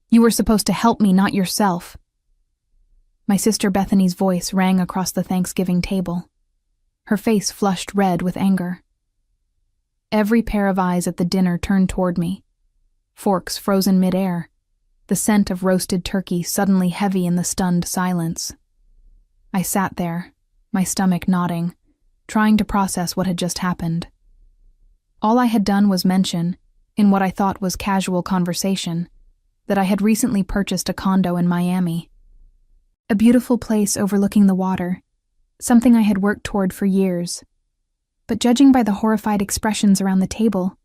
You were supposed to help me, not yourself." My sister Bethany's voice rang across the Thanksgiving table. Her face flushed red with anger. Every pair of eyes at the dinner turned toward me. Forks frozen midair, the scent of roasted turkey suddenly heavy in the stunned silence. I sat there, my stomach knotting, trying to process what had just happened. All I had done was mention, in what I thought was casual conversation, that I had recently purchased a condo in Miami. A beautiful place overlooking the water, something I had worked toward for years. But judging by the horrified expressions around the table,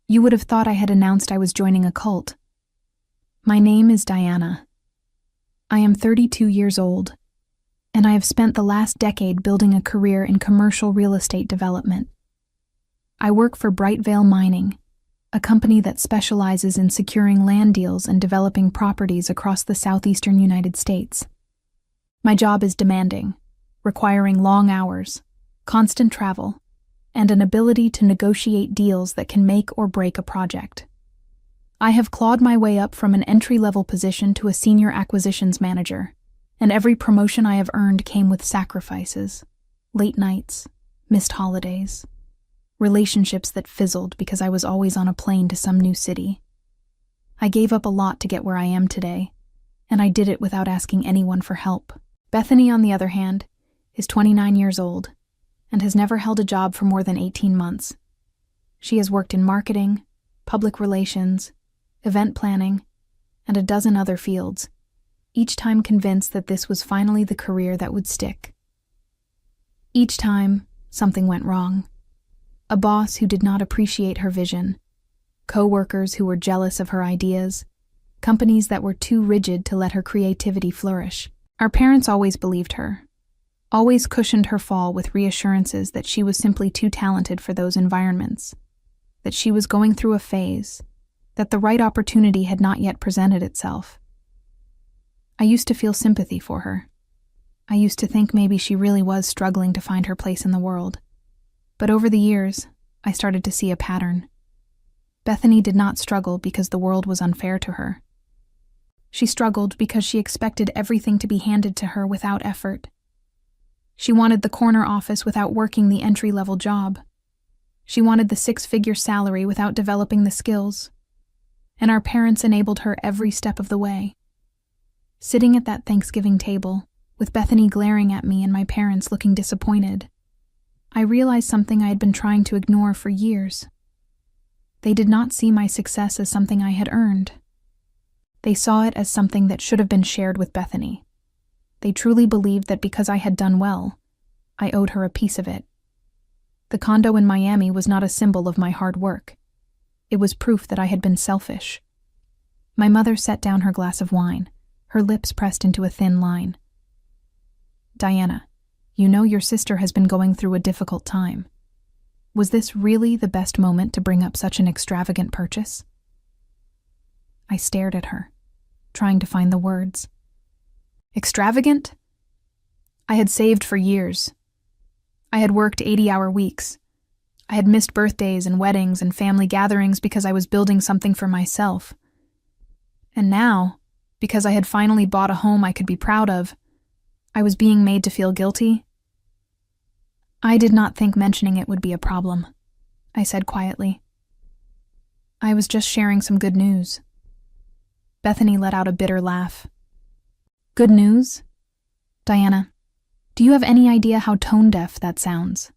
you would have thought I had announced I was joining a cult. My name is Diana. I am 32 years old, and I have spent the last decade building a career in commercial real estate development. I work for Brightvale Mining, a company that specializes in securing land deals and developing properties across the southeastern United States. My job is demanding, requiring long hours, constant travel, and an ability to negotiate deals that can make or break a project. I have clawed my way up from an entry-level position to a senior acquisitions manager, and every promotion I have earned came with sacrifices, late nights, missed holidays, relationships that fizzled because I was always on a plane to some new city. I gave up a lot to get where I am today, and I did it without asking anyone for help. Bethany, on the other hand, is 29 years old and has never held a job for more than 18 months. She has worked in marketing, public relations, event planning, and a dozen other fields, each time convinced that this was finally the career that would stick. Each time, something went wrong. A boss who did not appreciate her vision, co-workers who were jealous of her ideas, companies that were too rigid to let her creativity flourish. Our parents always believed her, always cushioned her fall with reassurances that she was simply too talented for those environments, that she was going through a phase, that the right opportunity had not yet presented itself. I used to feel sympathy for her. I used to think maybe she really was struggling to find her place in the world. But over the years, I started to see a pattern. Bethany did not struggle because the world was unfair to her. She struggled because she expected everything to be handed to her without effort. She wanted the corner office without working the entry-level job. She wanted the six-figure salary without developing the skills. And our parents enabled her every step of the way. Sitting at that Thanksgiving table, with Bethany glaring at me and my parents looking disappointed, I realized something I had been trying to ignore for years. They did not see my success as something I had earned. They saw it as something that should have been shared with Bethany. They truly believed that because I had done well, I owed her a piece of it. The condo in Miami was not a symbol of my hard work. It was proof that I had been selfish. My mother set down her glass of wine, her lips pressed into a thin line. "Diana, you know your sister has been going through a difficult time. Was this really the best moment to bring up such an extravagant purchase?" I stared at her, trying to find the words. Extravagant? I had saved for years. I had worked 80-hour weeks. I had missed birthdays and weddings and family gatherings because I was building something for myself. And now, because I had finally bought a home I could be proud of, I was being made to feel guilty. I did not think mentioning it would be a problem, I said quietly. I was just sharing some good news. Bethany let out a bitter laugh. Good news? Diana, do you have any idea how tone-deaf that sounds?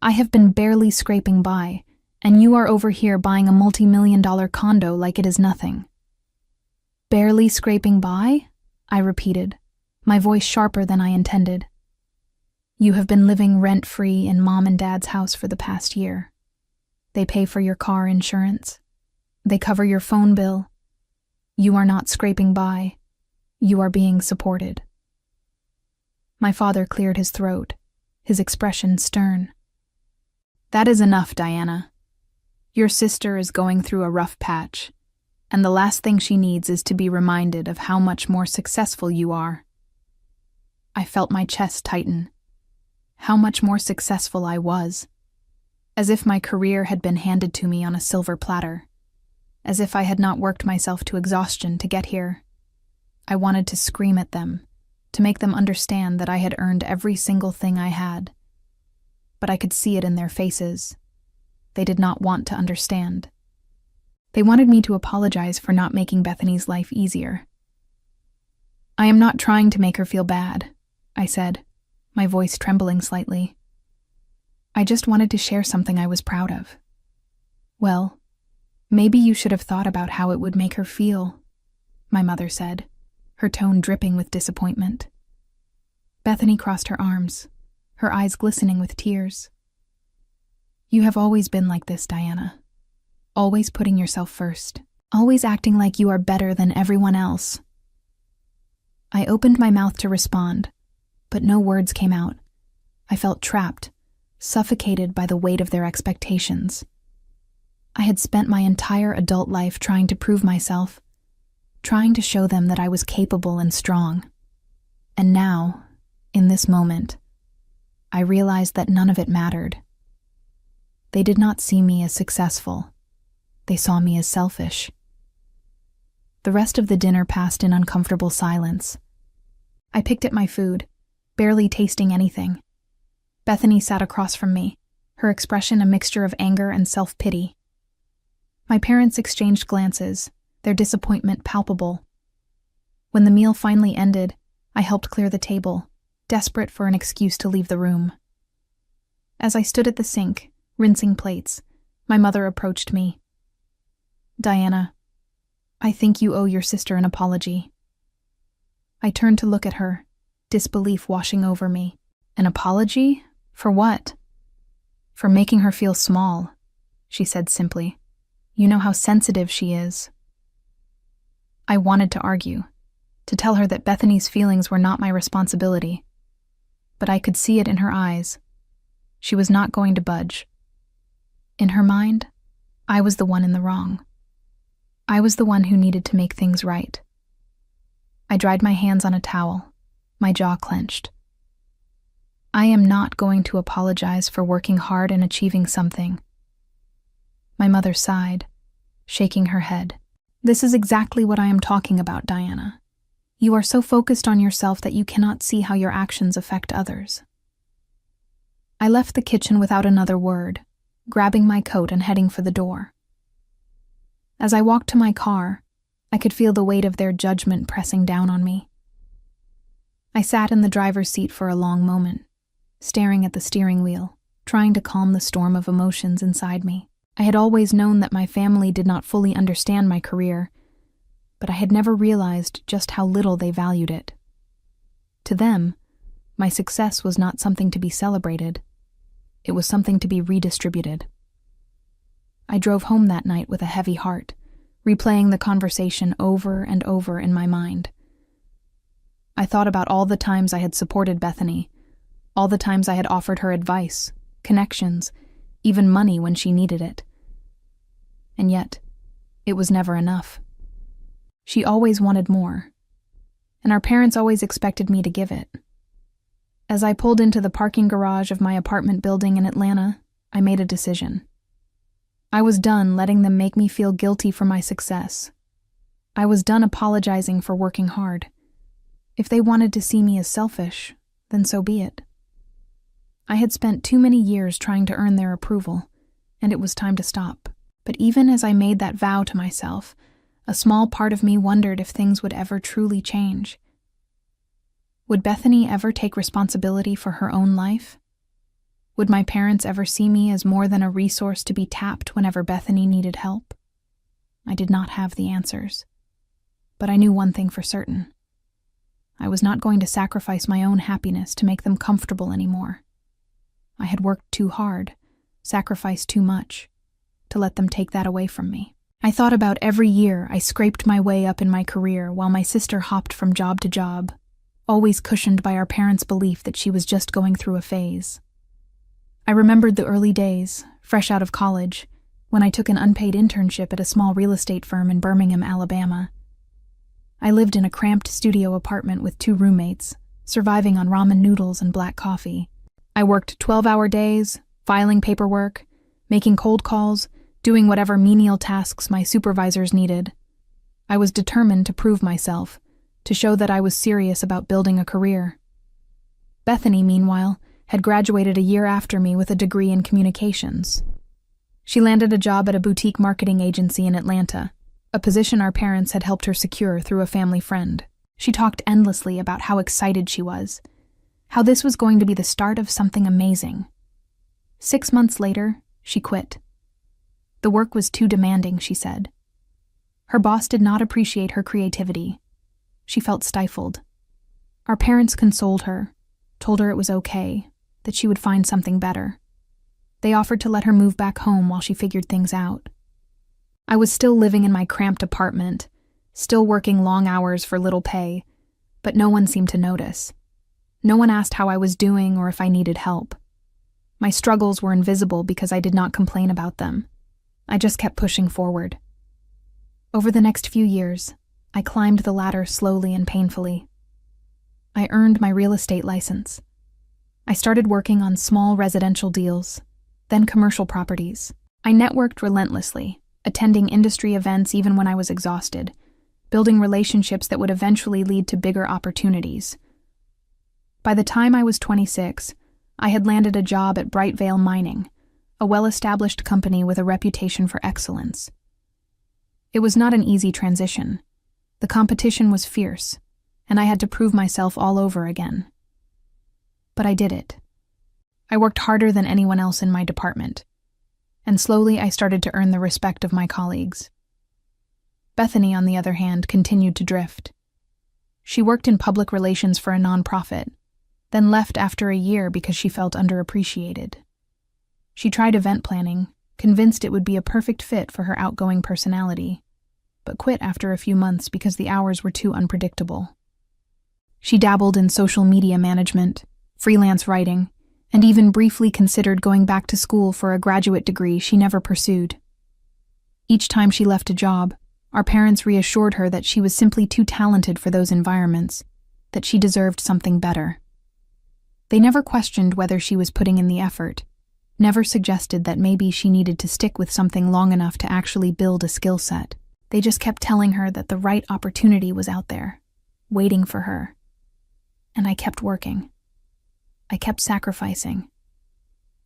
I have been barely scraping by, and you are over here buying a multi-million-dollar condo like it is nothing. Barely scraping by? I repeated, my voice sharper than I intended. You have been living rent-free in Mom and Dad's house for the past year. They pay for your car insurance. They cover your phone bill. You are not scraping by. You are being supported. My father cleared his throat, his expression stern. That is enough, Diana. Your sister is going through a rough patch, and the last thing she needs is to be reminded of how much more successful you are. I felt my chest tighten. How much more successful I was, as if my career had been handed to me on a silver platter. as if I had not worked myself to exhaustion to get here. I wanted to scream at them, to make them understand that I had earned every single thing I had. But I could see it in their faces. They did not want to understand. They wanted me to apologize for not making Bethany's life easier. "I am not trying to make her feel bad," I said, my voice trembling slightly. "I just wanted to share something I was proud of." "Well, maybe you should have thought about how it would make her feel," my mother said, her tone dripping with disappointment. Bethany crossed her arms, her eyes glistening with tears. "You have always been like this, Diana. Always putting yourself first. Always acting like you are better than everyone else." I opened my mouth to respond, but no words came out. I felt trapped, suffocated by the weight of their expectations. I had spent my entire adult life trying to prove myself, trying to show them that I was capable and strong. And now, in this moment, I realized that none of it mattered. They did not see me as successful. They saw me as selfish. The rest of the dinner passed in uncomfortable silence. I picked at my food, barely tasting anything. Bethany sat across from me, her expression a mixture of anger and self-pity. My parents exchanged glances, their disappointment palpable. When the meal finally ended, I helped clear the table, desperate for an excuse to leave the room. As I stood at the sink, rinsing plates, my mother approached me. "Diana, I think you owe your sister an apology." I turned to look at her, disbelief washing over me. "An apology? For what?" "For making her feel small," she said simply. "You know how sensitive she is." I wanted to argue, to tell her that Bethany's feelings were not my responsibility. But I could see it in her eyes. She was not going to budge. In her mind, I was the one in the wrong. I was the one who needed to make things right. I dried my hands on a towel, my jaw clenched. I am not going to apologize for working hard and achieving something. My mother sighed, shaking her head. "This is exactly what I am talking about, Diana. You are so focused on yourself that you cannot see how your actions affect others." I left the kitchen without another word, grabbing my coat and heading for the door. As I walked to my car, I could feel the weight of their judgment pressing down on me. I sat in the driver's seat for a long moment, staring at the steering wheel, trying to calm the storm of emotions inside me. I had always known that my family did not fully understand my career, but I had never realized just how little they valued it. To them, my success was not something to be celebrated. It was something to be redistributed. I drove home that night with a heavy heart, replaying the conversation over and over in my mind. I thought about all the times I had supported Bethany, all the times I had offered her advice, connections, even money when she needed it. And yet, it was never enough. She always wanted more, and our parents always expected me to give it. As I pulled into the parking garage of my apartment building in Atlanta, I made a decision. I was done letting them make me feel guilty for my success. I was done apologizing for working hard. If they wanted to see me as selfish, then so be it. I had spent too many years trying to earn their approval, and it was time to stop. But even as I made that vow to myself, a small part of me wondered if things would ever truly change. Would Bethany ever take responsibility for her own life? Would my parents ever see me as more than a resource to be tapped whenever Bethany needed help? I did not have the answers. But I knew one thing for certain. I was not going to sacrifice my own happiness to make them comfortable anymore. I had worked too hard, sacrificed too much, to let them take that away from me. I thought about every year I scraped my way up in my career while my sister hopped from job to job, always cushioned by our parents' belief that she was just going through a phase. I remembered the early days, fresh out of college, when I took an unpaid internship at a small real estate firm in Birmingham, Alabama. I lived in a cramped studio apartment with 2 roommates, surviving on ramen noodles and black coffee. I worked 12-hour days, filing paperwork, making cold calls, doing whatever menial tasks my supervisors needed. I was determined to prove myself, to show that I was serious about building a career. Bethany, meanwhile, had graduated a year after me with a degree in communications. She landed a job at a boutique marketing agency in Atlanta, a position our parents had helped her secure through a family friend. She talked endlessly about how excited she was, how this was going to be the start of something amazing. 6 months later, she quit. The work was too demanding, she said. Her boss did not appreciate her creativity. She felt stifled. Our parents consoled her, told her it was okay, that she would find something better. They offered to let her move back home while she figured things out. I was still living in my cramped apartment, still working long hours for little pay, but no one seemed to notice. No one asked how I was doing or if I needed help. My struggles were invisible because I did not complain about them. I just kept pushing forward. Over the next few years, I climbed the ladder slowly and painfully. I earned my real estate license. I started working on small residential deals, then commercial properties. I networked relentlessly, attending industry events even when I was exhausted, building relationships that would eventually lead to bigger opportunities. By the time I was 26, I had landed a job at Brightvale Mining, a well-established company with a reputation for excellence. It was not an easy transition. The competition was fierce, and I had to prove myself all over again. But I did it. I worked harder than anyone else in my department, and slowly I started to earn the respect of my colleagues. Bethany, on the other hand, continued to drift. She worked in public relations for a nonprofit, then left after a year because she felt underappreciated. She tried event planning, convinced it would be a perfect fit for her outgoing personality, but quit after a few months because the hours were too unpredictable. She dabbled in social media management, freelance writing, and even briefly considered going back to school for a graduate degree she never pursued. Each time she left a job, our parents reassured her that she was simply too talented for those environments, that she deserved something better. They never questioned whether she was putting in the effort, never suggested that maybe she needed to stick with something long enough to actually build a skill set. They just kept telling her that the right opportunity was out there, waiting for her. And I kept working. I kept sacrificing.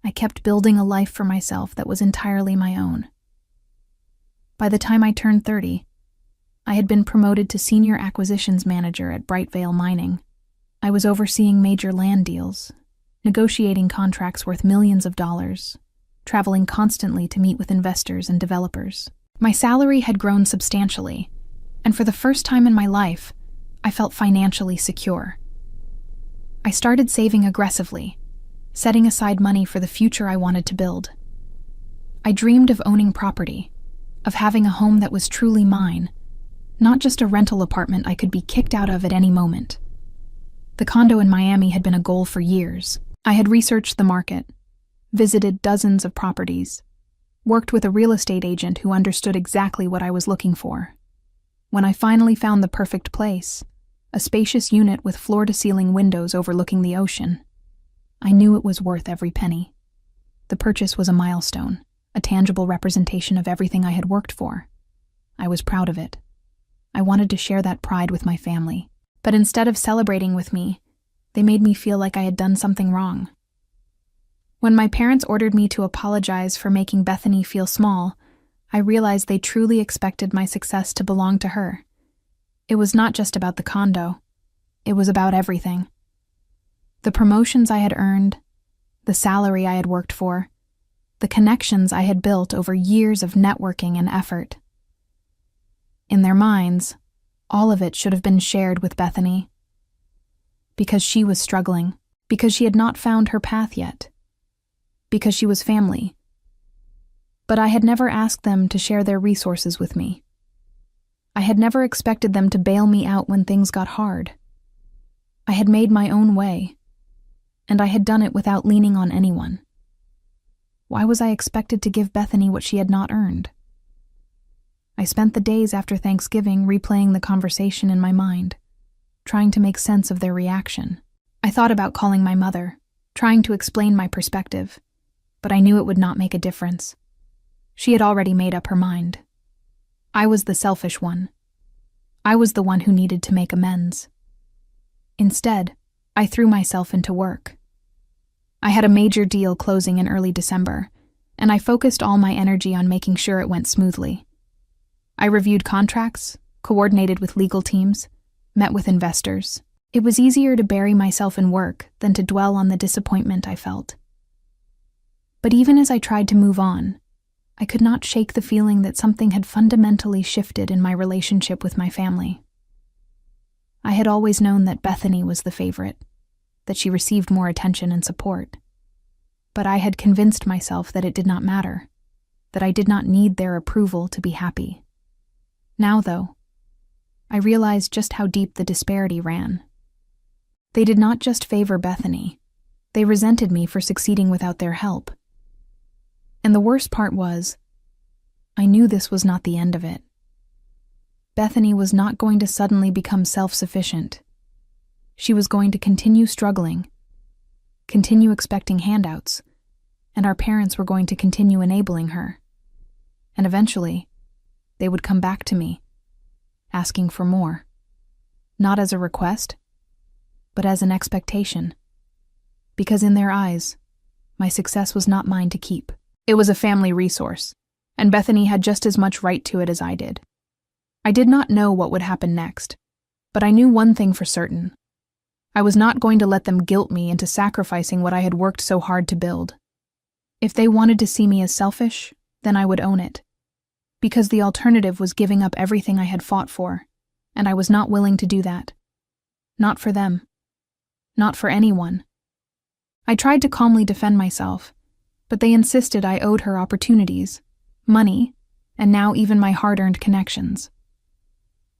I kept building a life for myself that was entirely my own. By the time I turned 30, I had been promoted to senior acquisitions manager at Brightvale Mining. I was overseeing major land deals, negotiating contracts worth millions of dollars, traveling constantly to meet with investors and developers. My salary had grown substantially, and for the first time in my life, I felt financially secure. I started saving aggressively, setting aside money for the future I wanted to build. I dreamed of owning property, of having a home that was truly mine, not just a rental apartment I could be kicked out of at any moment. The condo in Miami had been a goal for years. I had researched the market, visited dozens of properties, worked with a real estate agent who understood exactly what I was looking for. When I finally found the perfect place, a spacious unit with floor-to-ceiling windows overlooking the ocean, I knew it was worth every penny. The purchase was a milestone, a tangible representation of everything I had worked for. I was proud of it. I wanted to share that pride with my family, but instead of celebrating with me, they made me feel like I had done something wrong. When my parents ordered me to apologize for making Bethany feel small, I realized they truly expected my success to belong to her. It was not just about the condo. It was about everything. The promotions I had earned, the salary I had worked for, the connections I had built over years of networking and effort. In their minds, all of it should have been shared with Bethany. Because she was struggling, because she had not found her path yet, because she was family. But I had never asked them to share their resources with me. I had never expected them to bail me out when things got hard. I had made my own way, and I had done it without leaning on anyone. Why was I expected to give Bethany what she had not earned? I spent the days after Thanksgiving replaying the conversation in my mind, trying to make sense of their reaction. I thought about calling my mother, trying to explain my perspective, but I knew it would not make a difference. She had already made up her mind. I was the selfish one. I was the one who needed to make amends. Instead, I threw myself into work. I had a major deal closing in early December, and I focused all my energy on making sure it went smoothly. I reviewed contracts, coordinated with legal teams, met with investors. It was easier to bury myself in work than to dwell on the disappointment I felt. But even as I tried to move on, I could not shake the feeling that something had fundamentally shifted in my relationship with my family. I had always known that Bethany was the favorite, that she received more attention and support. But I had convinced myself that it did not matter, that I did not need their approval to be happy. Now, though, I realized just how deep the disparity ran. They did not just favor Bethany, they resented me for succeeding without their help. And the worst part was, I knew this was not the end of it. Bethany was not going to suddenly become self-sufficient. She was going to continue struggling, continue expecting handouts, and our parents were going to continue enabling her. And eventually, they would come back to me, asking for more. Not as a request, but as an expectation. Because in their eyes, my success was not mine to keep. It was a family resource, and Bethany had just as much right to it as I did. I did not know what would happen next, but I knew one thing for certain. I was not going to let them guilt me into sacrificing what I had worked so hard to build. If they wanted to see me as selfish, then I would own it. Because the alternative was giving up everything I had fought for, and I was not willing to do that. Not for them. Not for anyone. I tried to calmly defend myself, but they insisted I owed her opportunities, money, and now even my hard-earned connections.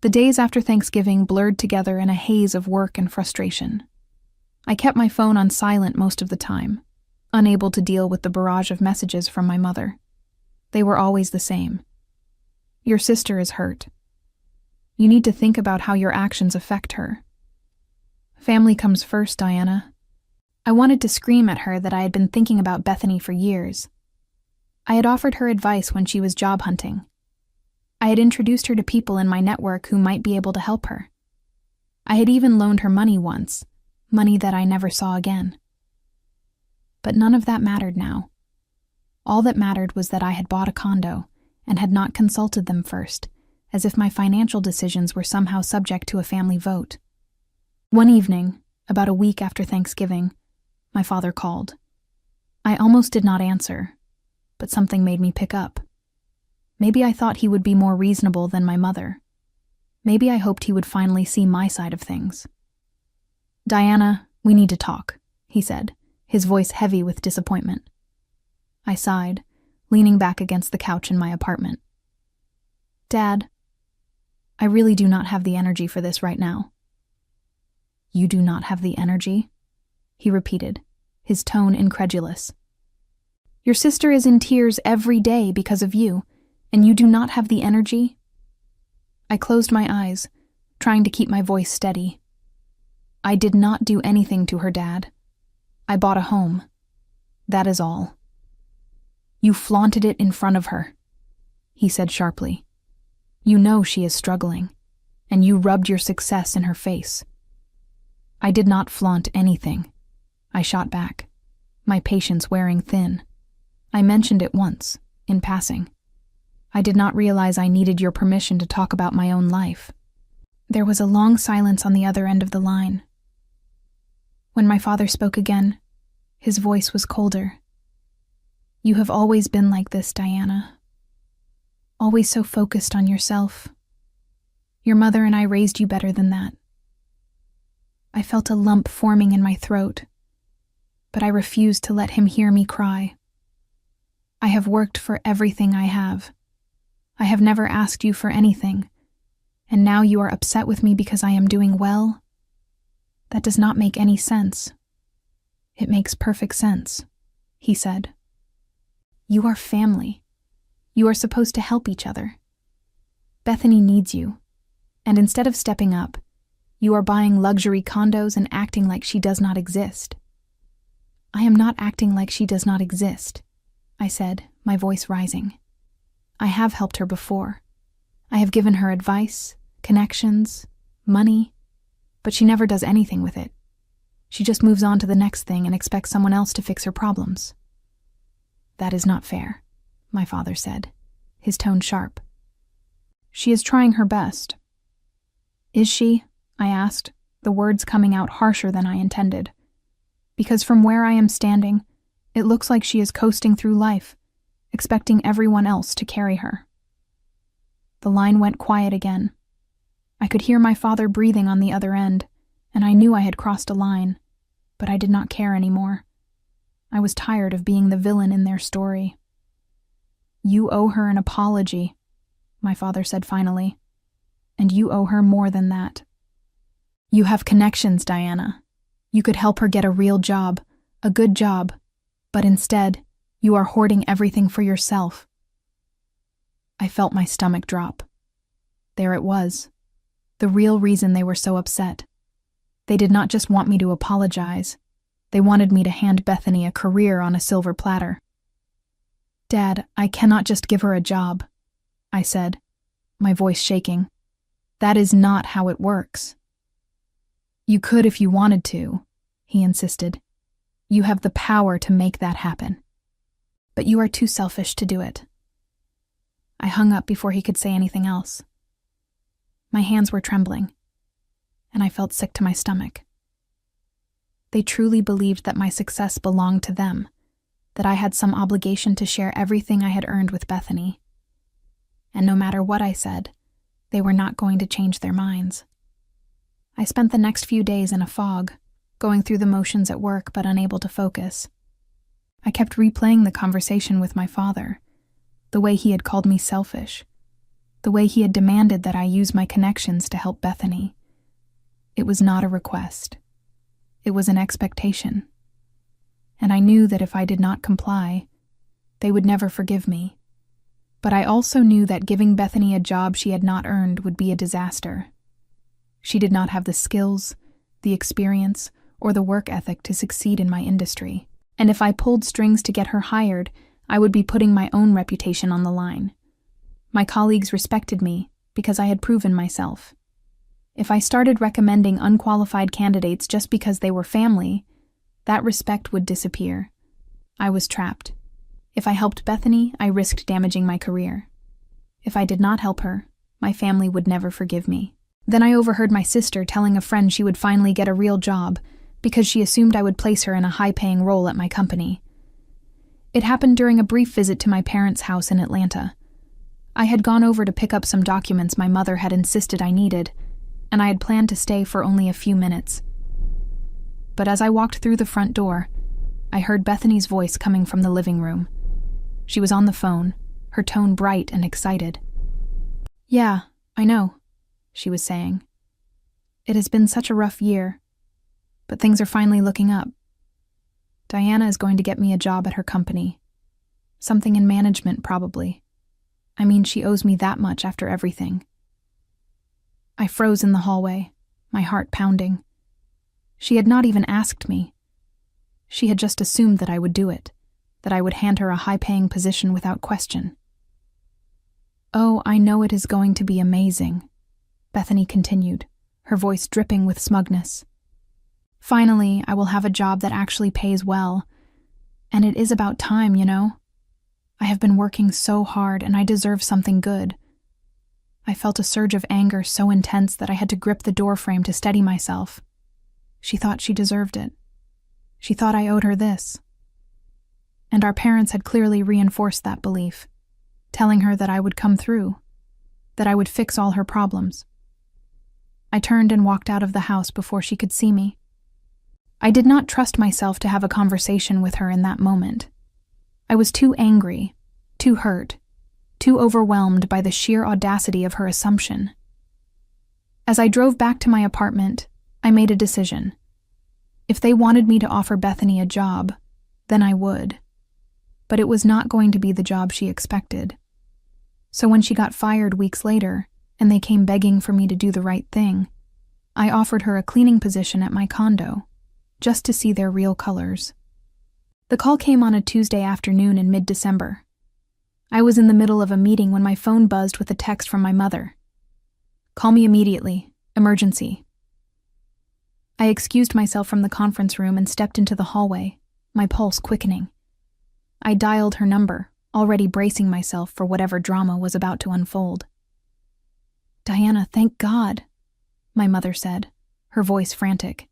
The days after Thanksgiving blurred together in a haze of work and frustration. I kept my phone on silent most of the time, unable to deal with the barrage of messages from my mother. They were always the same. Your sister is hurt. You need to think about how your actions affect her. Family comes first, Diana. I wanted to scream at her that I had been thinking about Bethany for years. I had offered her advice when she was job hunting. I had introduced her to people in my network who might be able to help her. I had even loaned her money once, money that I never saw again. But none of that mattered now. All that mattered was that I had bought a condo and had not consulted them first, as if my financial decisions were somehow subject to a family vote. One evening, about a week after Thanksgiving, my father called. I almost did not answer, but something made me pick up. Maybe I thought he would be more reasonable than my mother. Maybe I hoped he would finally see my side of things. Diana, we need to talk, he said, his voice heavy with disappointment. I sighed, leaning back against the couch in my apartment. Dad, I really do not have the energy for this right now. You do not have the energy? He repeated, his tone incredulous. Your sister is in tears every day because of you, and you do not have the energy? I closed my eyes, trying to keep my voice steady. I did not do anything to her, Dad. I bought a home. That is all. You flaunted it in front of her, he said sharply. You know she is struggling, and you rubbed your success in her face. I did not flaunt anything, I shot back, my patience wearing thin. I mentioned it once, in passing. I did not realize I needed your permission to talk about my own life. There was a long silence on the other end of the line. When my father spoke again, his voice was colder. You have always been like this, Diana. Always so focused on yourself. Your mother and I raised you better than that. I felt a lump forming in my throat, but I refused to let him hear me cry. I have worked for everything I have. I have never asked you for anything, and now you are upset with me because I am doing well? That does not make any sense. It makes perfect sense, he said. You are family. You are supposed to help each other. Bethany needs you, and instead of stepping up, you are buying luxury condos and acting like she does not exist. I am not acting like she does not exist, I said, my voice rising. I have helped her before. I have given her advice, connections, money, but she never does anything with it. She just moves on to the next thing and expects someone else to fix her problems. That is not fair, my father said, his tone sharp. She is trying her best. Is she? I asked, the words coming out harsher than I intended. Because from where I am standing, it looks like she is coasting through life, expecting everyone else to carry her. The line went quiet again. I could hear my father breathing on the other end, and I knew I had crossed a line, but I did not care anymore. I was tired of being the villain in their story. You owe her an apology, my father said finally, and you owe her more than that. You have connections, Diana. You could help her get a real job, a good job, but instead, you are hoarding everything for yourself. I felt my stomach drop. There it was, the real reason they were so upset. They did not just want me to apologize. They wanted me to hand Bethany a career on a silver platter. Dad, I cannot just give her a job, I said, my voice shaking. That is not how it works. You could if you wanted to, he insisted. You have the power to make that happen. But you are too selfish to do it. I hung up before he could say anything else. My hands were trembling, and I felt sick to my stomach. They truly believed that my success belonged to them, that I had some obligation to share everything I had earned with Bethany. And no matter what I said, they were not going to change their minds. I spent the next few days in a fog, going through the motions at work but unable to focus. I kept replaying the conversation with my father, the way he had called me selfish, the way he had demanded that I use my connections to help Bethany. It was not a request. It was an expectation. And I knew that if I did not comply, they would never forgive me. But I also knew that giving Bethany a job she had not earned would be a disaster. She did not have the skills, the experience, or the work ethic to succeed in my industry. And if I pulled strings to get her hired, I would be putting my own reputation on the line. My colleagues respected me because I had proven myself. If I started recommending unqualified candidates just because they were family, that respect would disappear. I was trapped. If I helped Bethany, I risked damaging my career. If I did not help her, my family would never forgive me. Then I overheard my sister telling a friend she would finally get a real job because she assumed I would place her in a high-paying role at my company. It happened during a brief visit to my parents' house in Atlanta. I had gone over to pick up some documents my mother had insisted I needed, and I had planned to stay for only a few minutes. But as I walked through the front door, I heard Bethany's voice coming from the living room. She was on the phone, her tone bright and excited. Yeah, I know, she was saying. It has been such a rough year, but things are finally looking up. Diana is going to get me a job at her company. Something in management, probably. I mean, she owes me that much after everything. I froze in the hallway, my heart pounding. She had not even asked me. She had just assumed that I would do it, that I would hand her a high-paying position without question. Oh, I know it is going to be amazing, Bethany continued, her voice dripping with smugness. Finally, I will have a job that actually pays well. And it is about time, you know? I have been working so hard and I deserve something good. I felt a surge of anger so intense that I had to grip the doorframe to steady myself. She thought she deserved it. She thought I owed her this. And our parents had clearly reinforced that belief, telling her that I would come through, that I would fix all her problems. I turned and walked out of the house before she could see me. I did not trust myself to have a conversation with her in that moment. I was too angry, too hurt, too overwhelmed by the sheer audacity of her assumption. As I drove back to my apartment, I made a decision. If they wanted me to offer Bethany a job, then I would. But it was not going to be the job she expected. So when she got fired weeks later, and they came begging for me to do the right thing, I offered her a cleaning position at my condo, just to see their real colors. The call came on a Tuesday afternoon in mid-December. I was in the middle of a meeting when my phone buzzed with a text from my mother. "Call me immediately. Emergency." I excused myself from the conference room and stepped into the hallway, my pulse quickening. I dialed her number, already bracing myself for whatever drama was about to unfold. "Diana, thank God," my mother said, her voice frantic.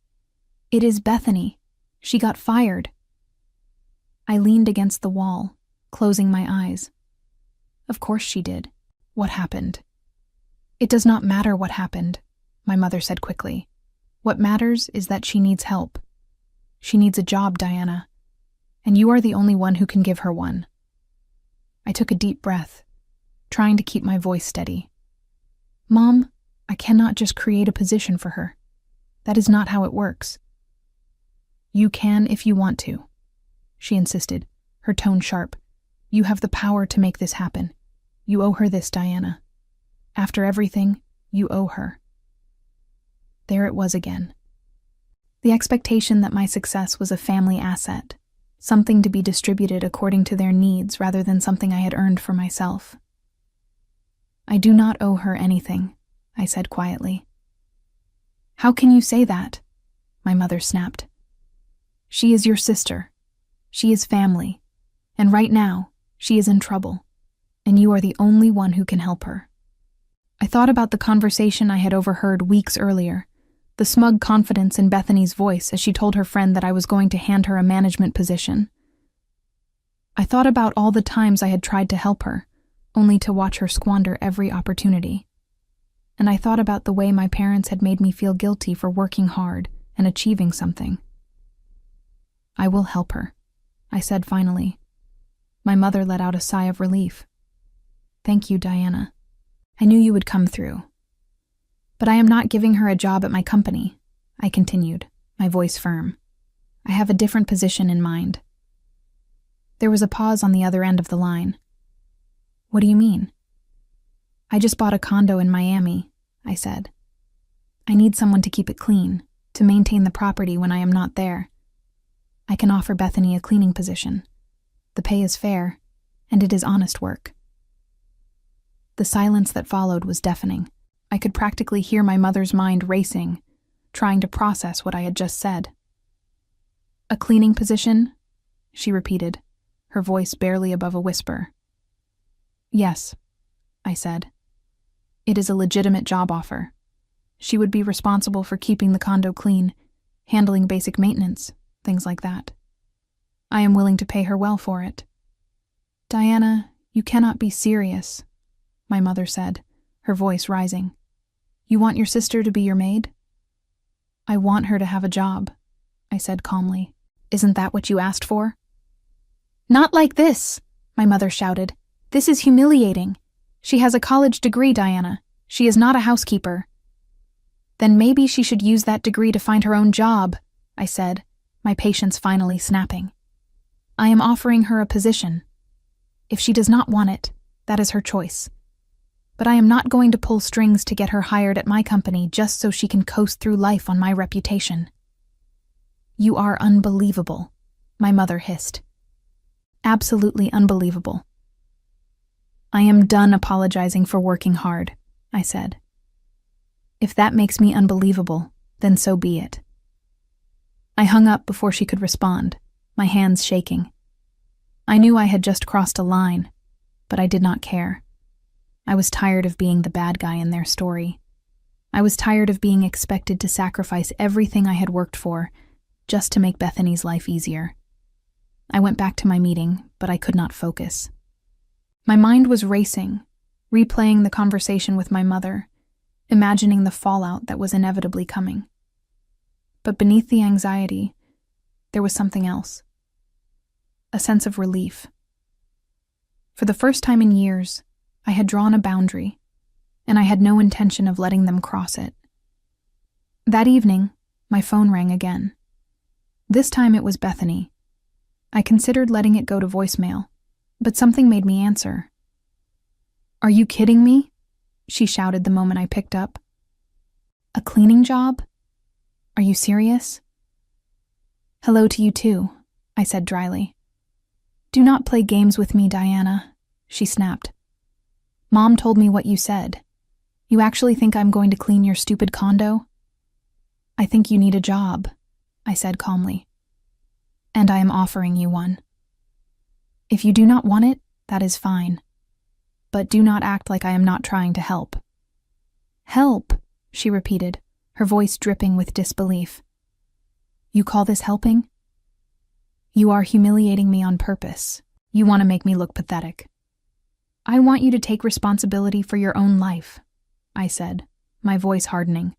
"It is Bethany. She got fired." I leaned against the wall, closing my eyes. Of course she did. What happened? "It does not matter what happened," my mother said quickly. "What matters is that she needs help. She needs a job, Diana, and you are the only one who can give her one." I took a deep breath, trying to keep my voice steady. "Mom, I cannot just create a position for her. That is not how it works." "You can if you want to," she insisted, her tone sharp. "You have the power to make this happen. You owe her this, Diana. After everything, you owe her." There it was again. The expectation that my success was a family asset, something to be distributed according to their needs rather than something I had earned for myself. "I do not owe her anything," I said quietly. "How can you say that?" my mother snapped. "She is your sister. She is family. And right now, she is in trouble. And you are the only one who can help her." I thought about the conversation I had overheard weeks earlier, the smug confidence in Bethany's voice as she told her friend that I was going to hand her a management position. I thought about all the times I had tried to help her, only to watch her squander every opportunity. And I thought about the way my parents had made me feel guilty for working hard and achieving something. "I will help her," I said finally. My mother let out a sigh of relief. "Thank you, Diana. I knew you would come through. But I am not giving her a job at my company," I continued, my voice firm. "I have a different position in mind." There was a pause on the other end of the line. "What do you mean?" "I just bought a condo in Miami," I said. "I need someone to keep it clean, to maintain the property when I am not there. I can offer Bethany a cleaning position. The pay is fair, and it is honest work." The silence that followed was deafening. I could practically hear my mother's mind racing, trying to process what I had just said. "A cleaning position?" she repeated, her voice barely above a whisper. "Yes," I said. "It is a legitimate job offer. She would be responsible for keeping the condo clean, handling basic maintenance, things like that. I am willing to pay her well for it." "Diana, you cannot be serious," my mother said, her voice rising. "You want your sister to be your maid?" "I want her to have a job," I said calmly. "Isn't that what you asked for?" "Not like this," my mother shouted. "This is humiliating. She has a college degree, Diana. She is not a housekeeper." "Then maybe she should use that degree to find her own job," I said, my patience finally snapping. "I am offering her a position. If she does not want it, that is her choice. But I am not going to pull strings to get her hired at my company just so she can coast through life on my reputation." "You are unbelievable," my mother hissed. "Absolutely unbelievable." "I am done apologizing for working hard," I said. "If that makes me unbelievable, then so be it." I hung up before she could respond, my hands shaking. I knew I had just crossed a line, but I did not care. I was tired of being the bad guy in their story. I was tired of being expected to sacrifice everything I had worked for just to make Bethany's life easier. I went back to my meeting, but I could not focus. My mind was racing, replaying the conversation with my mother, imagining the fallout that was inevitably coming. But beneath the anxiety, there was something else. A sense of relief. For the first time in years, I had drawn a boundary, and I had no intention of letting them cross it. That evening, my phone rang again. This time it was Bethany. I considered letting it go to voicemail, but something made me answer. "Are you kidding me?" she shouted the moment I picked up. "A cleaning job? Are you serious?" "Hello to you too," I said dryly. "Do not play games with me, Diana. she snapped. Mom told me what you said. You actually think I'm going to clean your stupid condo? I think you need a job, I said calmly. And I am offering you one. If you do not want it, that is fine. But do not act like I am not trying to help. Help, she repeated, her voice dripping with disbelief. You call this helping? You are humiliating me on purpose. You want to make me look pathetic. I want you to take responsibility for your own life, I said, my voice hardening.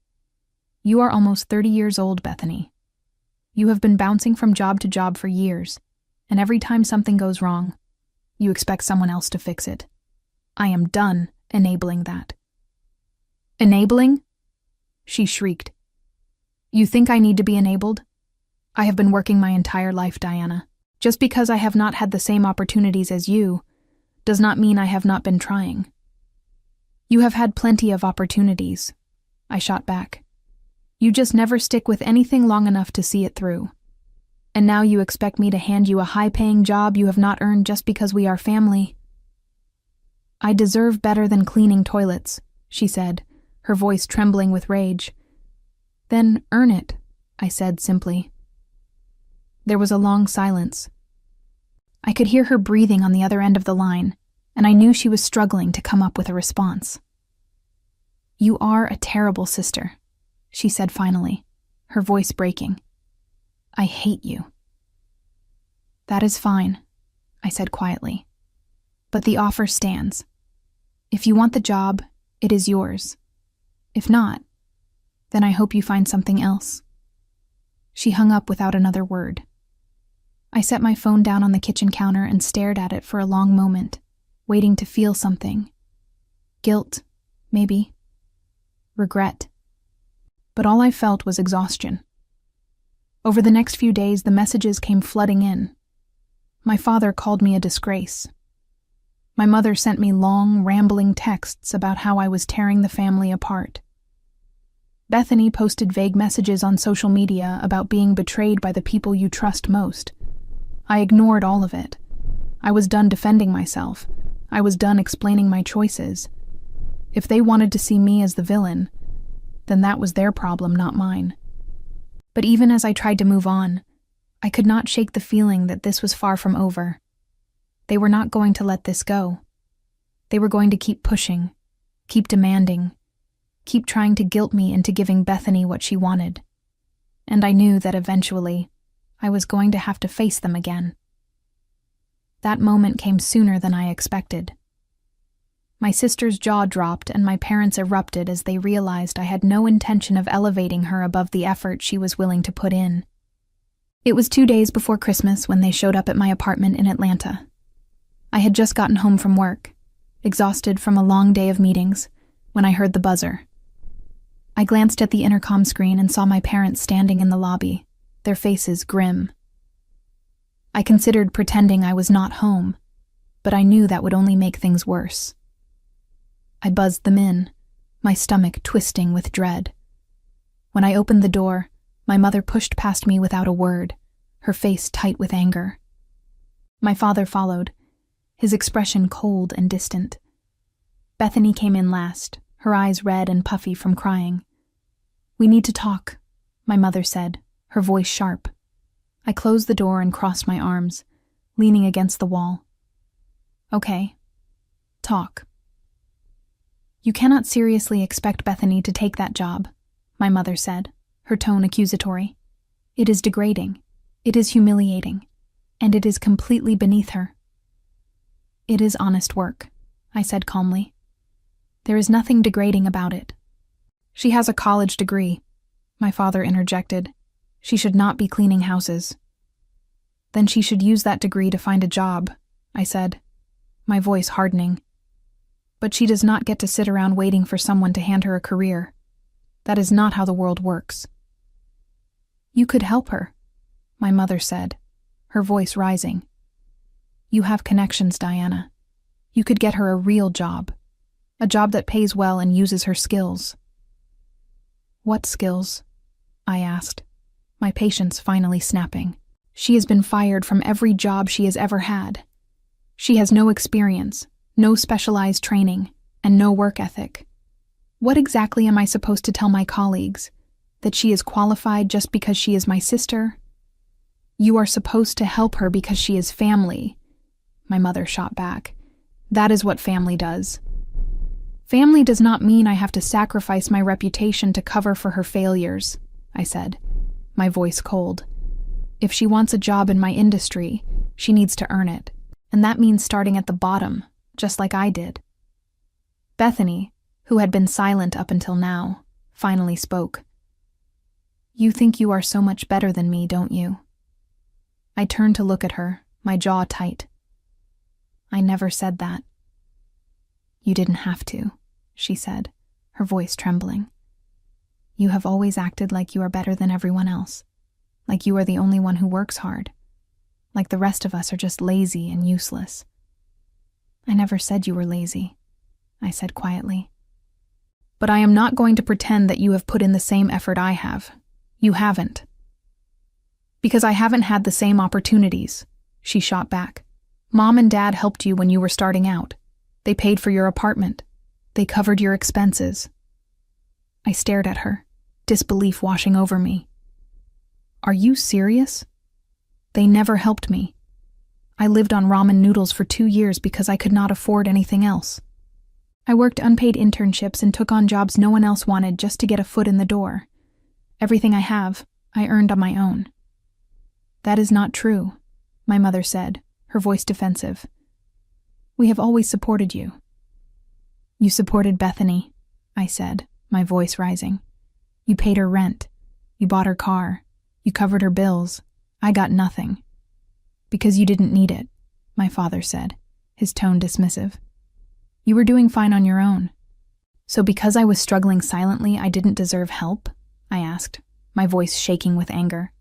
You are almost 30 years old, Bethany. You have been bouncing from job to job for years, and every time something goes wrong, you expect someone else to fix it. I am done enabling that. Enabling? She shrieked. You think I need to be enabled? I have been working my entire life, Diana. Just because I have not had the same opportunities as you does not mean I have not been trying. You have had plenty of opportunities, I shot back. You just never stick with anything long enough to see it through. And now you expect me to hand you a high-paying job you have not earned just because we are family. I deserve better than cleaning toilets, she said, her voice trembling with rage. Then earn it, I said simply. There was a long silence. I could hear her breathing on the other end of the line, and I knew she was struggling to come up with a response. You are a terrible sister, she said finally, her voice breaking. I hate you. That is fine, I said quietly. But the offer stands. If you want the job, it is yours. If not, then I hope you find something else. She hung up without another word. I set my phone down on the kitchen counter and stared at it for a long moment, waiting to feel something. Guilt, maybe. Regret. But all I felt was exhaustion. Over the next few days, the messages came flooding in. My father called me a disgrace. My mother sent me long, rambling texts about how I was tearing the family apart. Bethany posted vague messages on social media about being betrayed by the people you trust most. I ignored all of it. I was done defending myself. I was done explaining my choices. If they wanted to see me as the villain, then that was their problem, not mine. But even as I tried to move on, I could not shake the feeling that this was far from over. They were not going to let this go. They were going to keep pushing, keep demanding, keep trying to guilt me into giving Bethany what she wanted. And I knew that eventually, I was going to have to face them again. That moment came sooner than I expected. My sister's jaw dropped and my parents erupted as they realized I had no intention of elevating her above the effort she was willing to put in. It was 2 days before Christmas when they showed up at my apartment in Atlanta. I had just gotten home from work, exhausted from a long day of meetings, when I heard the buzzer. I glanced at the intercom screen and saw my parents standing in the lobby, their faces grim. I considered pretending I was not home, but I knew that would only make things worse. I buzzed them in, my stomach twisting with dread. When I opened the door, my mother pushed past me without a word, her face tight with anger. My father followed, his expression cold and distant. Bethany came in last, her eyes red and puffy from crying. We need to talk, my mother said, her voice sharp. I closed the door and crossed my arms, leaning against the wall. Okay. Talk. You cannot seriously expect Bethany to take that job, my mother said, her tone accusatory. It is degrading, it is humiliating, and it is completely beneath her. It is honest work, I said calmly. There is nothing degrading about it. She has a college degree, my father interjected. She should not be cleaning houses. Then she should use that degree to find a job, I said, my voice hardening. But she does not get to sit around waiting for someone to hand her a career. That is not how the world works. You could help her, my mother said, her voice rising. You have connections, Diana. You could get her a real job, a job that pays well and uses her skills. What skills? I asked, my patience finally snapping. She has been fired from every job she has ever had. She has no experience, No specialized training, and no work ethic. What exactly am I supposed to tell my colleagues? That she is qualified just because she is my sister? You are supposed to help her because she is family, my mother shot back. That is what family does. Family does not mean I have to sacrifice my reputation to cover for her failures, I said, my voice cold. If she wants a job in my industry, she needs to earn it, and that means starting at the bottom, just like I did. Bethany, who had been silent up until now, finally spoke. You think you are so much better than me, don't you? I turned to look at her, my jaw tight. I never said that. You didn't have to, she said, her voice trembling. You have always acted like you are better than everyone else, like you are the only one who works hard, like the rest of us are just lazy and useless. I never said you were lazy, I said quietly. But I am not going to pretend that you have put in the same effort I have. You haven't. Because I haven't had the same opportunities, she shot back. Mom and Dad helped you when you were starting out. They paid for your apartment. They covered your expenses. I stared at her, disbelief washing over me. Are you serious? They never helped me. I lived on ramen noodles for 2 years because I could not afford anything else. I worked unpaid internships and took on jobs no one else wanted just to get a foot in the door. Everything I have, I earned on my own. That is not true, my mother said, her voice defensive. We have always supported you. You supported Bethany, I said, my voice rising. You paid her rent. You bought her car. You covered her bills. I got nothing. Because you didn't need it, my father said, his tone dismissive. You were doing fine on your own. So because I was struggling silently, I didn't deserve help? I asked, my voice shaking with anger.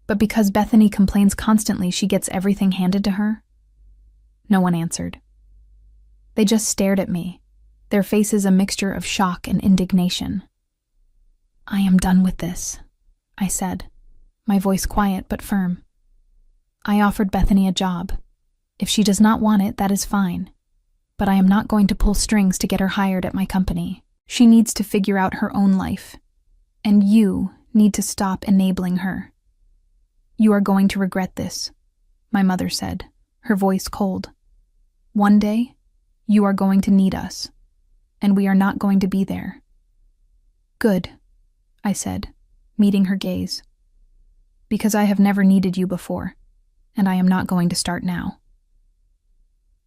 But because Bethany complains constantly, she gets everything handed to her? No one answered. They just stared at me, their faces a mixture of shock and indignation. I am done with this, I said, my voice quiet but firm. I offered Bethany a job. If she does not want it, that is fine. But I am not going to pull strings to get her hired at my company. She needs to figure out her own life. And you need to stop enabling her. You are going to regret this, my mother said, her voice cold. One day, you are going to need us, and we are not going to be there. Good, I said, meeting her gaze. Because I have never needed you before, and I am not going to start now.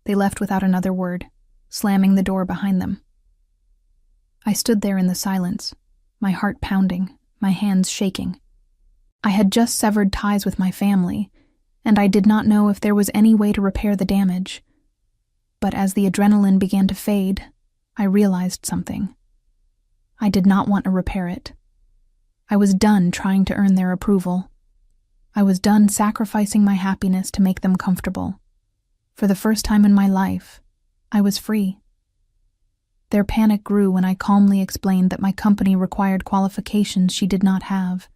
They left without another word, slamming the door behind them. I stood there in the silence, my heart pounding, my hands shaking. I had just severed ties with my family, and I did not know if there was any way to repair the damage. But as the adrenaline began to fade, I realized something. I did not want to repair it. I was done trying to earn their approval. I was done sacrificing my happiness to make them comfortable. For the first time in my life, I was free. Their panic grew when I calmly explained that my company required qualifications she did not have,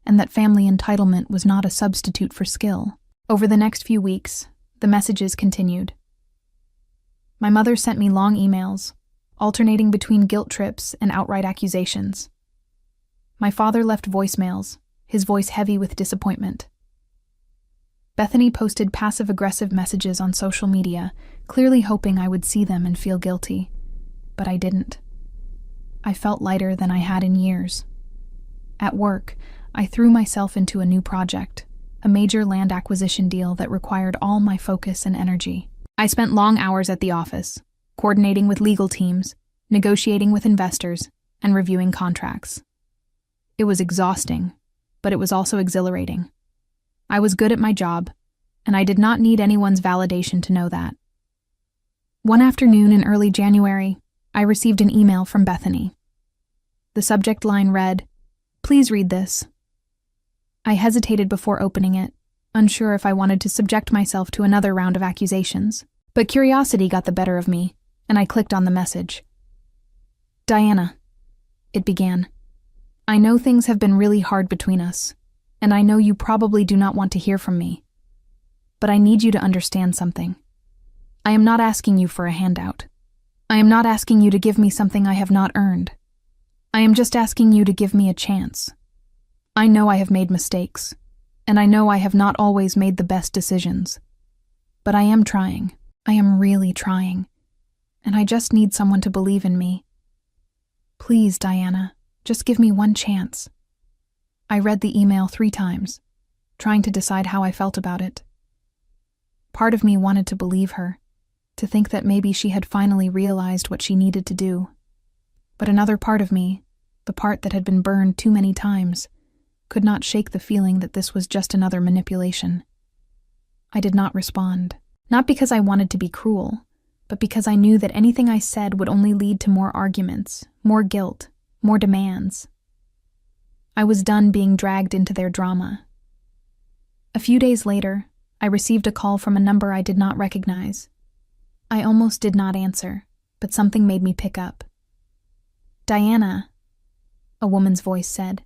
and that family entitlement was not a substitute for skill. Over the next few weeks, the messages continued. My mother sent me long emails, alternating between guilt trips and outright accusations. My father left voicemails, his voice heavy with disappointment. Bethany posted passive-aggressive messages on social media, clearly hoping I would see them and feel guilty. But I didn't. I felt lighter than I had in years. At work, I threw myself into a new project, a major land acquisition deal that required all my focus and energy. I spent long hours at the office, coordinating with legal teams, negotiating with investors, and reviewing contracts. It was exhausting, but it was also exhilarating. I was good at my job, and I did not need anyone's validation to know that. One afternoon in early January, I received an email from Bethany. The subject line read, "Please read this." I hesitated before opening it, unsure if I wanted to subject myself to another round of accusations. But curiosity got the better of me, and I clicked on the message. "Diana," it began, "I know things have been really hard between us, and I know you probably do not want to hear from me. But I need you to understand something. I am not asking you for a handout. I am not asking you to give me something I have not earned. I am just asking you to give me a chance. I know I have made mistakes, and I know I have not always made the best decisions. But I am trying. I am really trying. And I just need someone to believe in me. Please, Diana, just give me one chance. I read the email 3 times, trying to decide how I felt about it. Part of me wanted to believe her, to think that maybe she had finally realized what she needed to do. But another part of me, the part that had been burned too many times, could not shake the feeling that this was just another manipulation. I did not respond, not because I wanted to be cruel, but because I knew that anything I said would only lead to more arguments, more guilt, more demands. I was done being dragged into their drama. A few days later, I received a call from a number I did not recognize. I almost did not answer, but something made me pick up. Diana, a woman's voice said.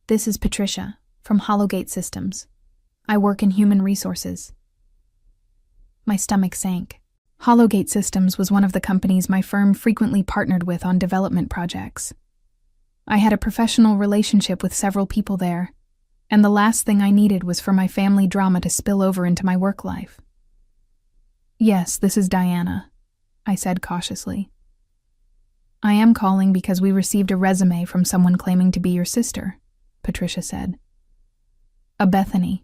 This is Patricia, from Hollowgate Systems. I work in human resources. My stomach sank. Hollowgate Systems was one of the companies my firm frequently partnered with on development projects. I had a professional relationship with several people there, and the last thing I needed was for my family drama to spill over into my work life. Yes, this is Diana, I said cautiously. I am calling because we received a resume from someone claiming to be your sister, Patricia said. A Bethany.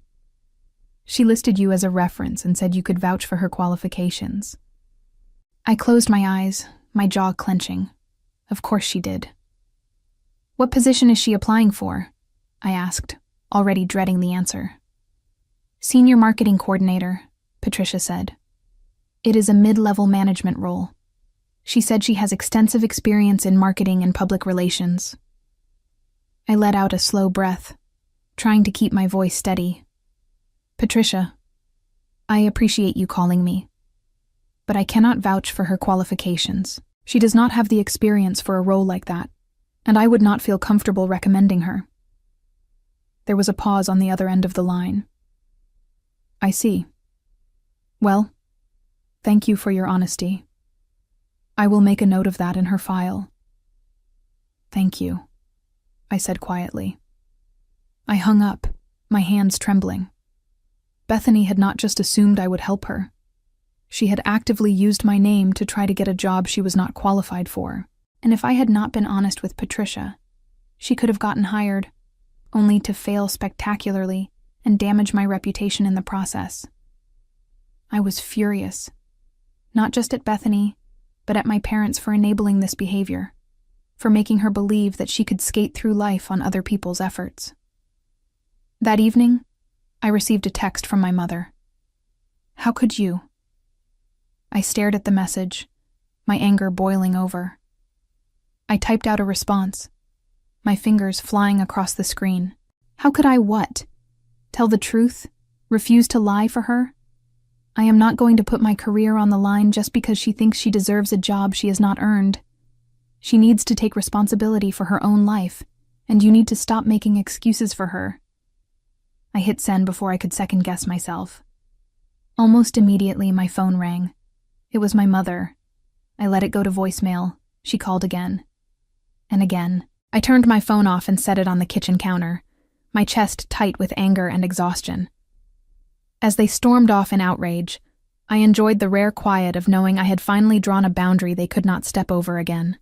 She listed you as a reference and said you could vouch for her qualifications. I closed my eyes, my jaw clenching. Of course she did. What position is she applying for? I asked, already dreading the answer. Senior Marketing Coordinator, Patricia said. It is a mid-level management role. She said she has extensive experience in marketing and public relations. I let out a slow breath, trying to keep my voice steady. Patricia, I appreciate you calling me, but I cannot vouch for her qualifications. She does not have the experience for a role like that, and I would not feel comfortable recommending her. There was a pause on the other end of the line. I see. Well, thank you for your honesty. I will make a note of that in her file. Thank you, I said quietly. I hung up, my hands trembling. Bethany had not just assumed I would help her. She had actively used my name to try to get a job she was not qualified for, and if I had not been honest with Patricia, she could have gotten hired, only to fail spectacularly and damage my reputation in the process. I was furious, not just at Bethany, but at my parents for enabling this behavior, for making her believe that she could skate through life on other people's efforts. That evening, I received a text from my mother. How could you? I stared at the message, my anger boiling over. I typed out a response, my fingers flying across the screen. How could I what? Tell the truth? Refuse to lie for her? I am not going to put my career on the line just because she thinks she deserves a job she has not earned. She needs to take responsibility for her own life, and you need to stop making excuses for her. I hit send before I could second-guess myself. Almost immediately, my phone rang. It was my mother. I let it go to voicemail. She called again. And again. I turned my phone off and set it on the kitchen counter, my chest tight with anger and exhaustion. As they stormed off in outrage, I enjoyed the rare quiet of knowing I had finally drawn a boundary they could not step over again.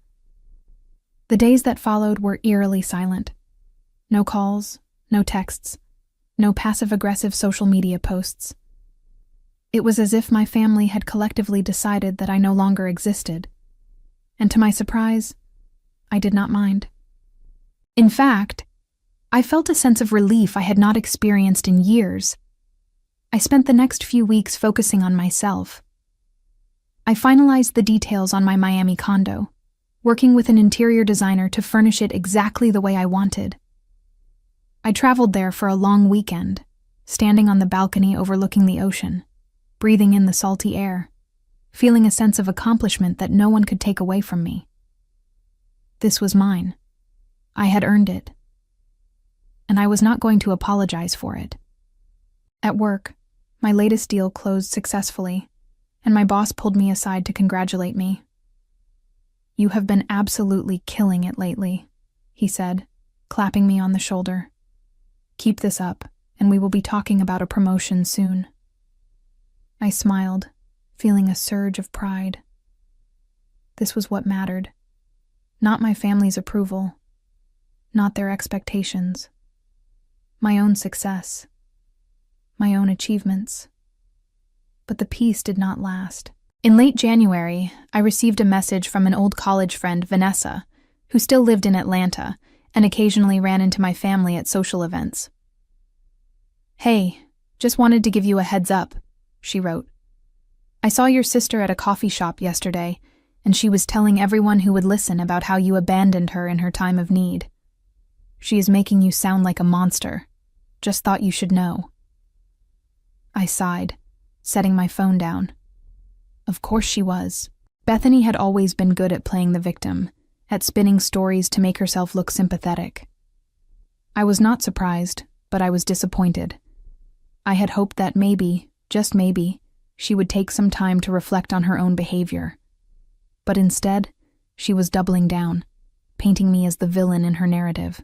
The days that followed were eerily silent. No calls, no texts, no passive-aggressive social media posts. It was as if my family had collectively decided that I no longer existed. And to my surprise, I did not mind. In fact, I felt a sense of relief I had not experienced in years. I spent the next few weeks focusing on myself. I finalized the details on my Miami condo, working with an interior designer to furnish it exactly the way I wanted. I traveled there for a long weekend, standing on the balcony overlooking the ocean, breathing in the salty air, feeling a sense of accomplishment that no one could take away from me. This was mine. I had earned it. And I was not going to apologize for it. At work, my latest deal closed successfully, and my boss pulled me aside to congratulate me. "You have been absolutely killing it lately," he said, clapping me on the shoulder. "Keep this up, and we will be talking about a promotion soon." I smiled, feeling a surge of pride. This was what mattered. Not my family's approval, not their expectations. My own success, my own achievements. But the peace did not last. In late January, I received a message from an old college friend, Vanessa, who still lived in Atlanta and occasionally ran into my family at social events. "Hey, just wanted to give you a heads up," she wrote. "I saw your sister at a coffee shop yesterday, and she was telling everyone who would listen about how you abandoned her in her time of need. She is making you sound like a monster. Just thought you should know." I sighed, setting my phone down. Of course she was. Bethany had always been good at playing the victim, at spinning stories to make herself look sympathetic. I was not surprised, but I was disappointed. I had hoped that maybe, just maybe, she would take some time to reflect on her own behavior. But instead, she was doubling down, painting me as the villain in her narrative.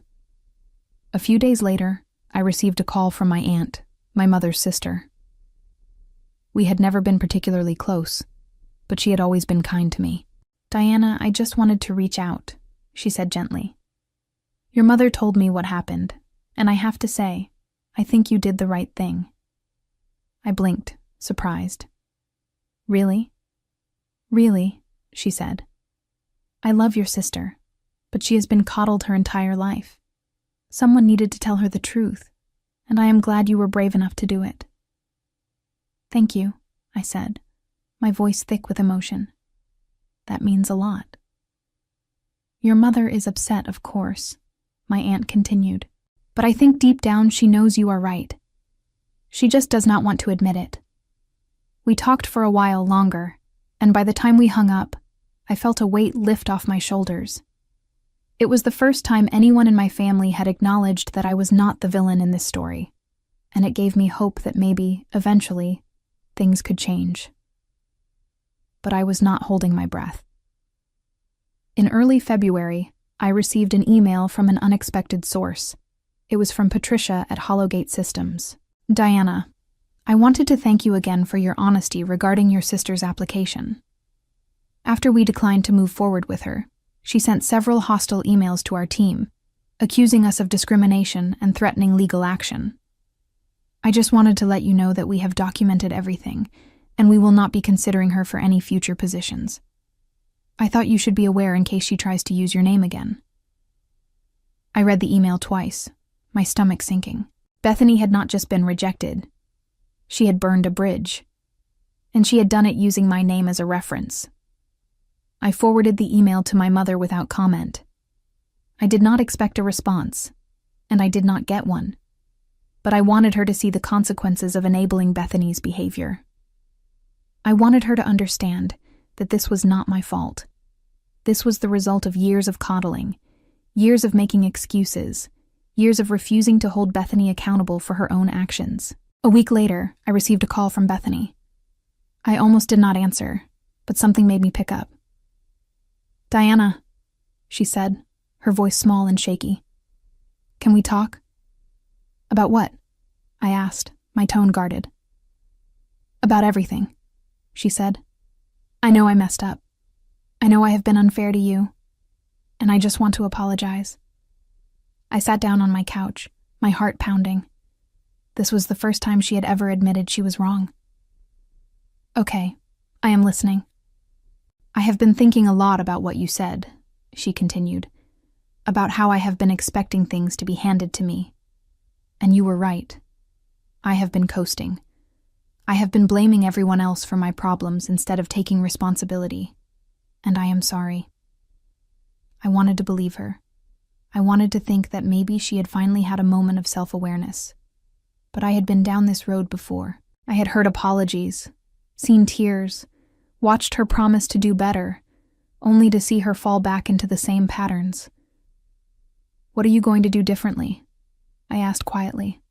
A few days later, I received a call from my aunt, my mother's sister. We had never been particularly close, but she had always been kind to me. "Diana, I just wanted to reach out," she said gently. "Your mother told me what happened, and I have to say, I think you did the right thing." I blinked, surprised. "Really?" "Really," she said. "I love your sister, but she has been coddled her entire life. Someone needed to tell her the truth, and I am glad you were brave enough to do it." "Thank you," I said, my voice thick with emotion. "That means a lot." "Your mother is upset, of course," my aunt continued, "but I think deep down she knows you are right. She just does not want to admit it." We talked for a while longer, and by the time we hung up, I felt a weight lift off my shoulders. It was the first time anyone in my family had acknowledged that I was not the villain in this story, and it gave me hope that maybe, eventually, things could change. But I was not holding my breath. In early February, I received an email from an unexpected source. It was from Patricia at Hollowgate Systems. "Diana, I wanted to thank you again for your honesty regarding your sister's application. After we declined to move forward with her, she sent several hostile emails to our team, accusing us of discrimination and threatening legal action. I just wanted to let you know that we have documented everything, and we will not be considering her for any future positions. I thought you should be aware in case she tries to use your name again." I read the email twice, my stomach sinking. Bethany had not just been rejected. She had burned a bridge, and she had done it using my name as a reference. I forwarded the email to my mother without comment. I did not expect a response, and I did not get one. But I wanted her to see the consequences of enabling Bethany's behavior. I wanted her to understand that this was not my fault. This was the result of years of coddling, years of making excuses, years of refusing to hold Bethany accountable for her own actions. A week later, I received a call from Bethany. I almost did not answer, but something made me pick up. "Diana," she said, her voice small and shaky. "Can we talk?" "About what?" I asked, my tone guarded. "About everything," she said. "I know I messed up. I know I have been unfair to you, and I just want to apologize." I sat down on my couch, my heart pounding. This was the first time she had ever admitted she was wrong. "Okay, I am listening." "I have been thinking a lot about what you said," she continued, "about how I have been expecting things to be handed to me. And you were right. I have been coasting. I have been blaming everyone else for my problems instead of taking responsibility. And I am sorry." I wanted to believe her. I wanted to think that maybe she had finally had a moment of self-awareness. But I had been down this road before. I had heard apologies, seen tears, watched her promise to do better, only to see her fall back into the same patterns. "What are you going to do differently?" I asked quietly.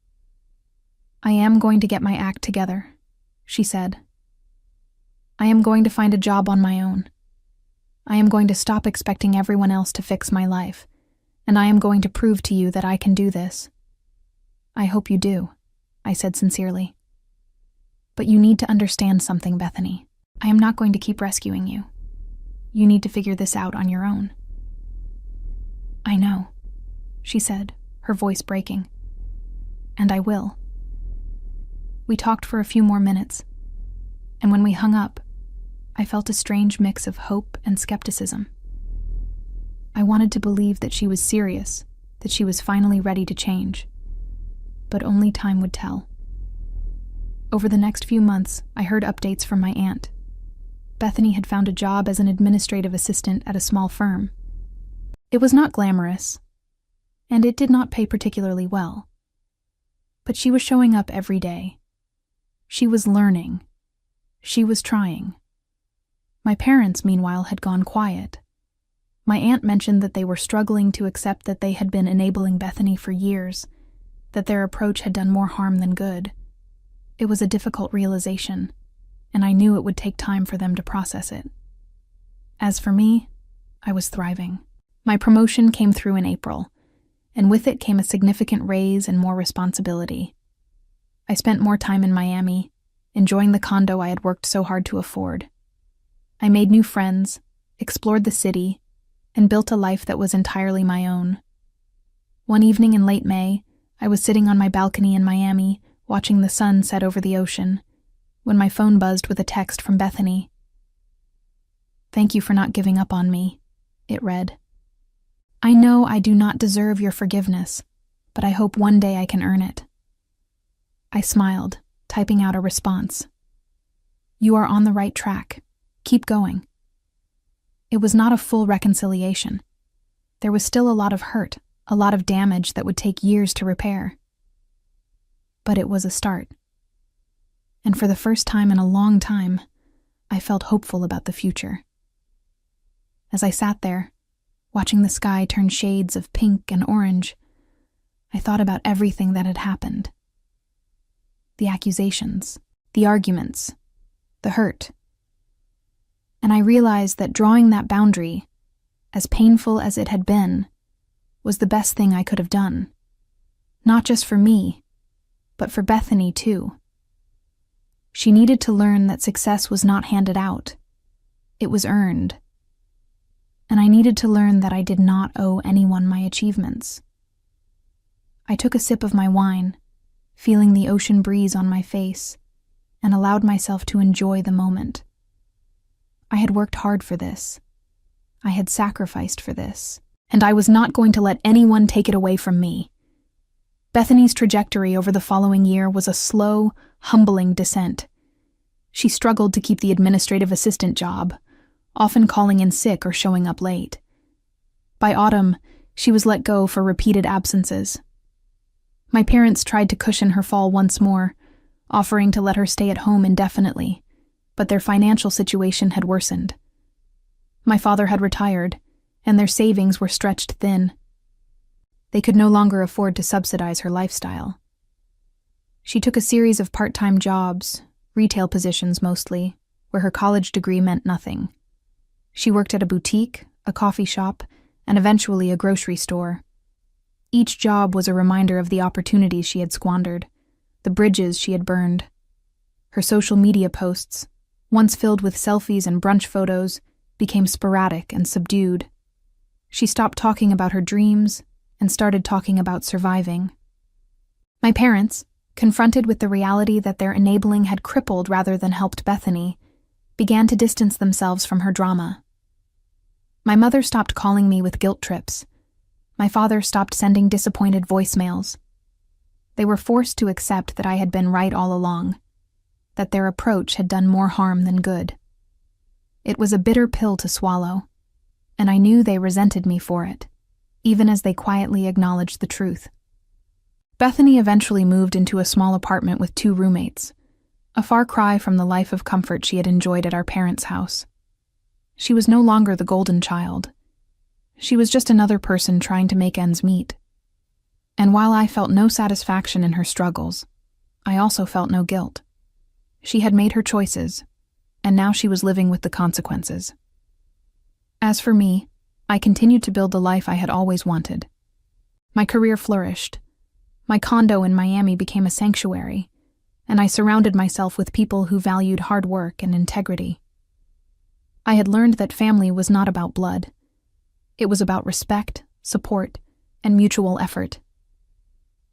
"I am going to get my act together," she said. I am going to find a job on my own. I am going to stop expecting everyone else to fix my life, and I am going to prove to you that I can do this. I hope you do, I said sincerely. But you need to understand something, Bethany. I am not going to keep rescuing you. You need to figure this out on your own. I know, she said, her voice breaking. And I will. We talked for a few more minutes, and when we hung up, I felt a strange mix of hope and skepticism. I wanted to believe that she was serious, that she was finally ready to change. But only time would tell. Over the next few months, I heard updates from my aunt. Bethany had found a job as an administrative assistant at a small firm. It was not glamorous, and it did not pay particularly well. But she was showing up every day. She was learning. She was trying. My parents, meanwhile, had gone quiet. My aunt mentioned that they were struggling to accept that they had been enabling Bethany for years, that their approach had done more harm than good. It was a difficult realization, and I knew it would take time for them to process it. As for me, I was thriving. My promotion came through in April, and with it came a significant raise and more responsibility. I spent more time in Miami, enjoying the condo I had worked so hard to afford. I made new friends, explored the city, and built a life that was entirely my own. One evening in late May, I was sitting on my balcony in Miami, watching the sun set over the ocean, when my phone buzzed with a text from Bethany. "Thank you for not giving up on me," it read. "I know I do not deserve your forgiveness, but I hope one day I can earn it." I smiled, typing out a response. "You are on the right track. Keep going." It was not a full reconciliation. There was still a lot of hurt, a lot of damage that would take years to repair. But it was a start. And for the first time in a long time, I felt hopeful about the future. As I sat there, watching the sky turn shades of pink and orange, I thought about everything that had happened. The accusations, the arguments, the hurt. And I realized that drawing that boundary, as painful as it had been, was the best thing I could have done. Not just for me, but for Bethany too. She needed to learn that success was not handed out. It was earned. And I needed to learn that I did not owe anyone my achievements. I took a sip of my wine, feeling the ocean breeze on my face, and allowed myself to enjoy the moment. I had worked hard for this. I had sacrificed for this, and I was not going to let anyone take it away from me. Bethany's trajectory over the following year was a slow, humbling descent. She struggled to keep the administrative assistant job, often calling in sick or showing up late. By autumn, she was let go for repeated absences. My parents tried to cushion her fall once more, offering to let her stay at home indefinitely, but their financial situation had worsened. My father had retired, and their savings were stretched thin. They could no longer afford to subsidize her lifestyle. She took a series of part-time jobs, retail positions mostly, where her college degree meant nothing. She worked at a boutique, a coffee shop, and eventually a grocery store. Each job was a reminder of the opportunities she had squandered, the bridges she had burned. Her social media posts, once filled with selfies and brunch photos, became sporadic and subdued. She stopped talking about her dreams and started talking about surviving. My parents, confronted with the reality that their enabling had crippled rather than helped Bethany, began to distance themselves from her drama. My mother stopped calling me with guilt trips. My father stopped sending disappointed voicemails. They were forced to accept that I had been right all along, that their approach had done more harm than good. It was a bitter pill to swallow, and I knew they resented me for it, even as they quietly acknowledged the truth. Bethany eventually moved into a small apartment with 2 roommates, a far cry from the life of comfort she had enjoyed at our parents' house. She was no longer the golden child. She was just another person trying to make ends meet. And while I felt no satisfaction in her struggles, I also felt no guilt. She had made her choices, and now she was living with the consequences. As for me, I continued to build the life I had always wanted. My career flourished. My condo in Miami became a sanctuary, and I surrounded myself with people who valued hard work and integrity. I had learned that family was not about blood. It was about respect, support, and mutual effort.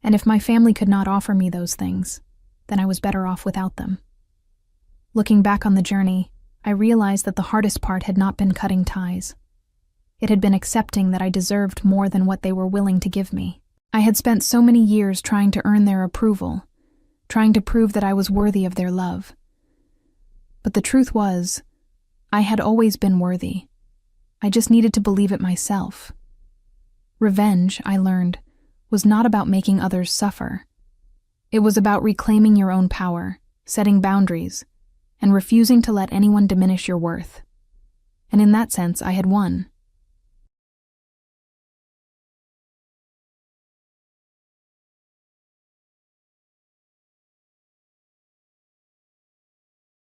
And if my family could not offer me those things, then I was better off without them. Looking back on the journey, I realized that the hardest part had not been cutting ties. It had been accepting that I deserved more than what they were willing to give me. I had spent so many years trying to earn their approval, trying to prove that I was worthy of their love. But the truth was, I had always been worthy. I just needed to believe it myself. Revenge, I learned, was not about making others suffer. It was about reclaiming your own power, setting boundaries, and refusing to let anyone diminish your worth. And in that sense, I had won.